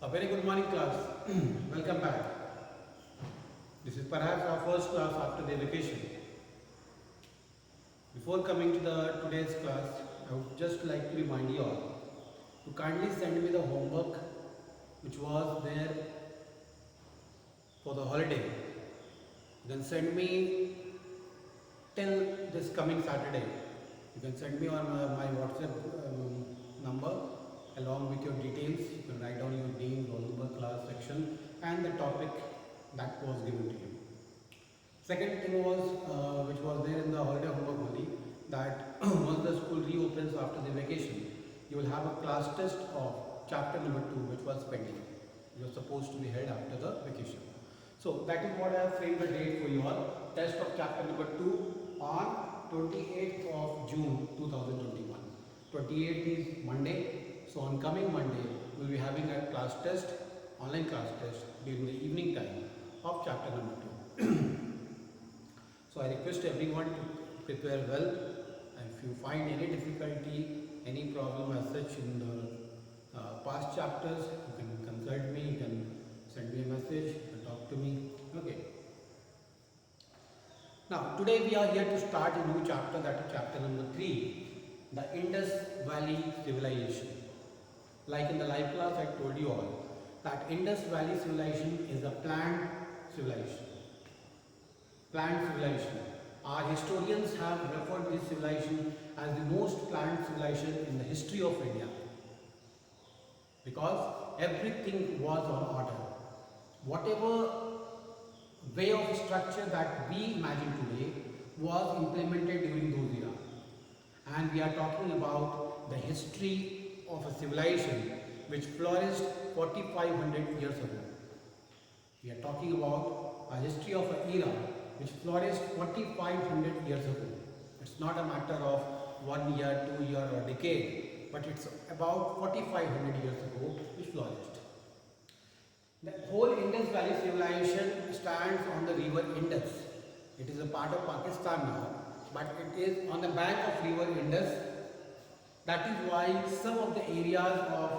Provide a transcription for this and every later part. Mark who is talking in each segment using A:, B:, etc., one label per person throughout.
A: A very good morning, class. Welcome back. This is perhaps our first class after the vacation. Before coming to the today's class, I would just like to remind you all to kindly send me the homework which was there for the holiday. You can send me till this coming Saturday. You can send me on my WhatsApp number along with your details. You can write down your name, roll number, class, section and the topic that was given to you. Second thing was which was there in the holiday homework only, that once the school reopens after the vacation, you will have a class test of chapter number 2 which was pending. It was supposed to be held after the vacation. So that is what I have framed the date for you all. Test of chapter number 2 on 28th of June 2021. 28th is Monday. So on coming Monday, we will be having a class test, online class test during the evening time of chapter number 2. So I request everyone to prepare well. If you find any difficulty, any problem as such in the past chapters, you can consult me, you can send me a message, you can talk to me. Okay. Now today we are here to start a new chapter, that is chapter number 3, the Indus Valley Civilization. Like in the live class I told you all that Indus Valley Civilization is a planned civilization. Planned civilization. Our historians have referred this civilization as the most planned civilization in the history of India, because everything was on order. Whatever way of structure that we imagine today was implemented during those era. And we are talking about the history of a civilization which flourished 4500 years ago. We are talking about a history of an era which flourished 4500 years ago. It's not a matter of 1 year, 2 year or decade, but it's about 4500 years ago which flourished. The whole Indus Valley civilization stands on the river Indus. It is a part of Pakistan now, but it is on the bank of river Indus. That is why some of the areas of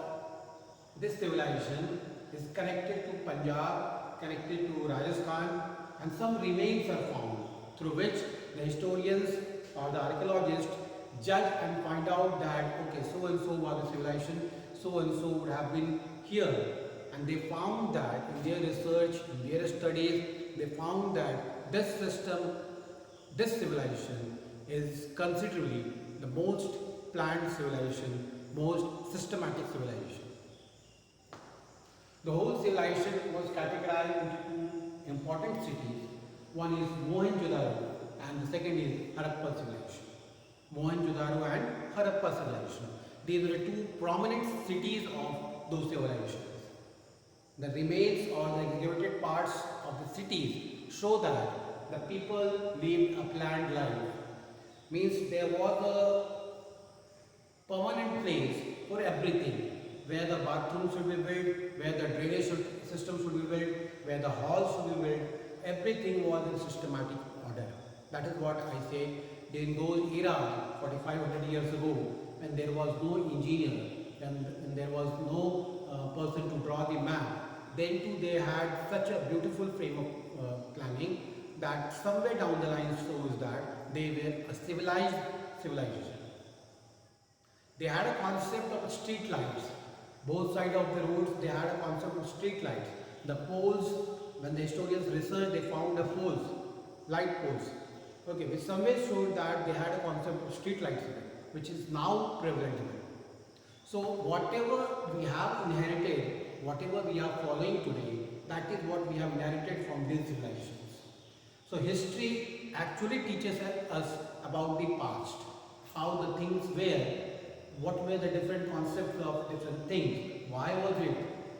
A: this civilization is connected to Punjab, connected to Rajasthan, and some remains are found through which the historians or the archaeologists judge and find out that okay, so and so was the civilization, so and so would have been here. And they found that in their research, in their studies, they found that this system, this civilization is considerably the most planned civilization, most systematic civilization. The whole civilization was categorized into two important cities. One is Mohenjo-daro and the second is Harappa civilization. Mohenjo-daro and Harappa civilization. These are the two prominent cities of those civilizations. The remains or the excavated parts of the cities show that the people lived a planned life. Means there was a permanent place for everything, where the bathrooms should be built, where the drainage system should be built, where the halls should be built. Everything was in systematic order. That is what I say. During those era, 4500 years ago, when there was no engineer and there was no person to draw the map, then too they had such a beautiful frame of planning that somewhere down the line shows that they were a civilized civilization. They had a concept of street lights. Both sides of the roads, they had a concept of street lights. The poles, when the historians researched, they found the poles, light poles. Okay, which somewhere showed that they had a concept of street lights, which is now prevalent. So whatever we have inherited, whatever we are following today, that is what we have inherited from these civilizations. So history actually teaches us about the past, how the things were, what were the different concepts of different things, why was it,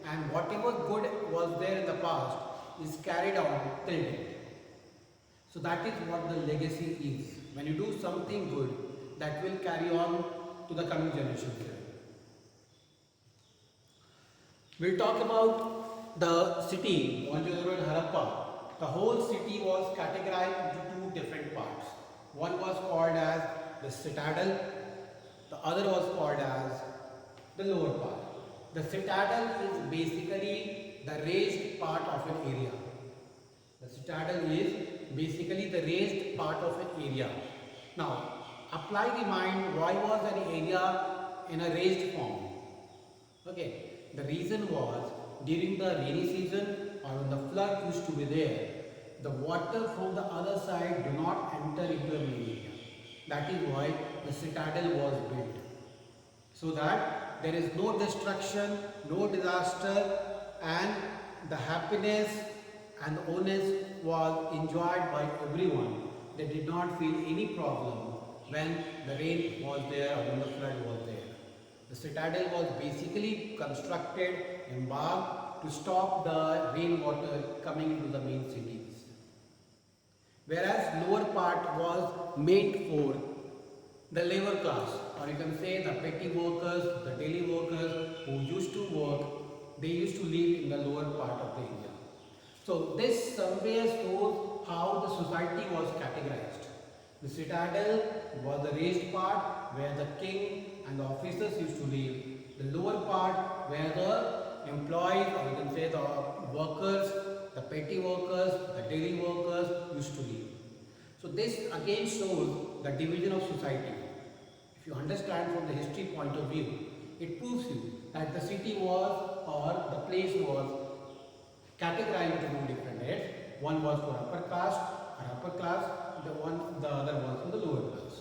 A: and whatever good was there in the past is carried on till date. So that is what the legacy is. When you do something good, that will carry on to the coming generations. We'll talk about the city, Mohenjo-daro and Harappa. The whole city was categorized into two different parts. One was called as the citadel, the other was called as the lower part. The citadel is basically the raised part of an area. The citadel is basically the raised part of an area. Now, apply the mind, why was an area in a raised form? Okay, the reason was during the rainy season or when the flood used to be there, the water from the other side do not enter into the main area. That is why the citadel was built. So that there is no destruction, no disaster, and the happiness and the onus was enjoyed by everyone. They did not feel any problem when the rain was there or when the flood was there. The citadel was basically constructed in Bagh to stop the rainwater coming into the main cities. Whereas lower part was made for the labor class, or you can say the petty workers, the daily workers who used to work, they used to live in the lower part of the area. So this somewhere shows how the society was categorized. The citadel was the raised part where the king and the officers used to live. The lower part where the employees, or you can say the workers, the petty workers, the daily workers used to live. So this again shows the division of society. If you understand from the history point of view, it proves you that the city was, or the place was categorized into two different heads. One was for upper caste or upper class, the other was for the lower class.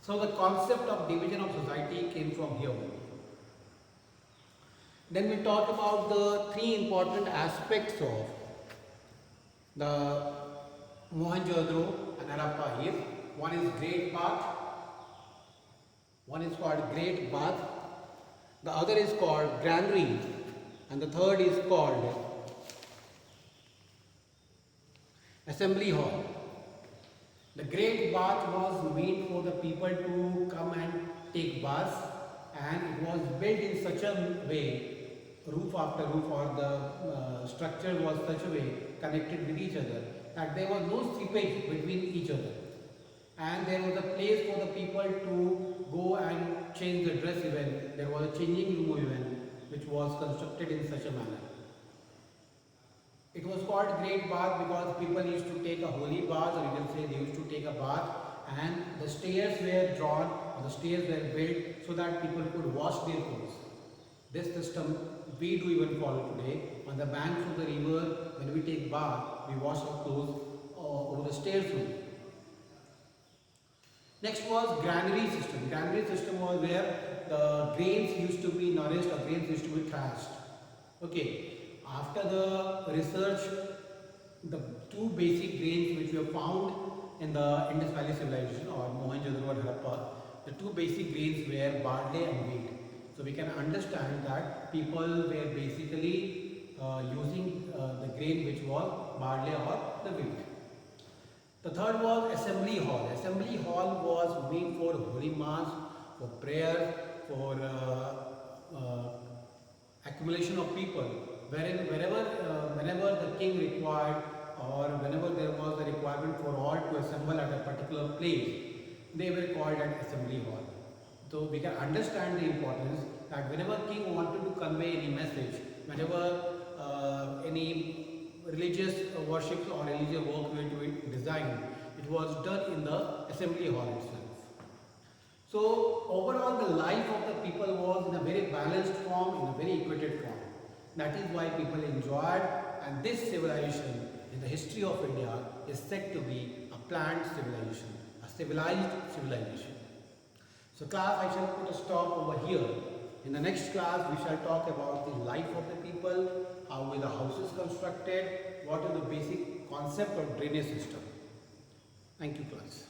A: So the concept of division of society came from here only. Then we talk about the three important aspects of the Mohenjo-daro and Harappa here. One is Great Bath, one is called Great Bath, the other is called Granary, and the third is called Assembly Hall. The Great Bath was made for the people to come and take baths, and it was built in such a way, roof after roof, or the structure was such a way connected with each other that there was no seepage between each other, and there was a place for the people to go and change the dress even. There was a changing room even which was constructed in such a manner. It was called Great Bath because people used to take a holy bath, or you can say they used to take a bath, and the stairs were drawn, or the stairs were built so that people could wash their clothes. This system we do even follow today. On the banks of the river, when we take bath, we wash our clothes over the stairs only. Next was granary system. Granary system was where the grains used to be nourished, or grains used to be thrashed. Okay. After the research, the two basic grains which were found in the Indus Valley civilization, or Mohenjo-daro and Harappa, the two basic grains were barley and wheat. So we can understand that people were basically using the grain which was barley or the wheat. The third was Assembly Hall. Assembly Hall was made for holy mass, for prayer, for accumulation of people. Whenever the king required, or whenever there was a requirement for all to assemble at a particular place, they were called at Assembly Hall. So we can understand the importance that whenever king wanted to convey any message, whenever any religious worship or religious work were to be designed, it was done in the Assembly Hall itself. So overall the life of the people was in a very balanced form, in a very equated form. That is why people enjoyed, and this civilization in the history of India is said to be a planned civilization, a civilized civilization. So class, I shall put a stop over here. In the next class, we shall talk about the life of the people, how were the houses constructed, what are the basic concept of drainage system. Thank you, class.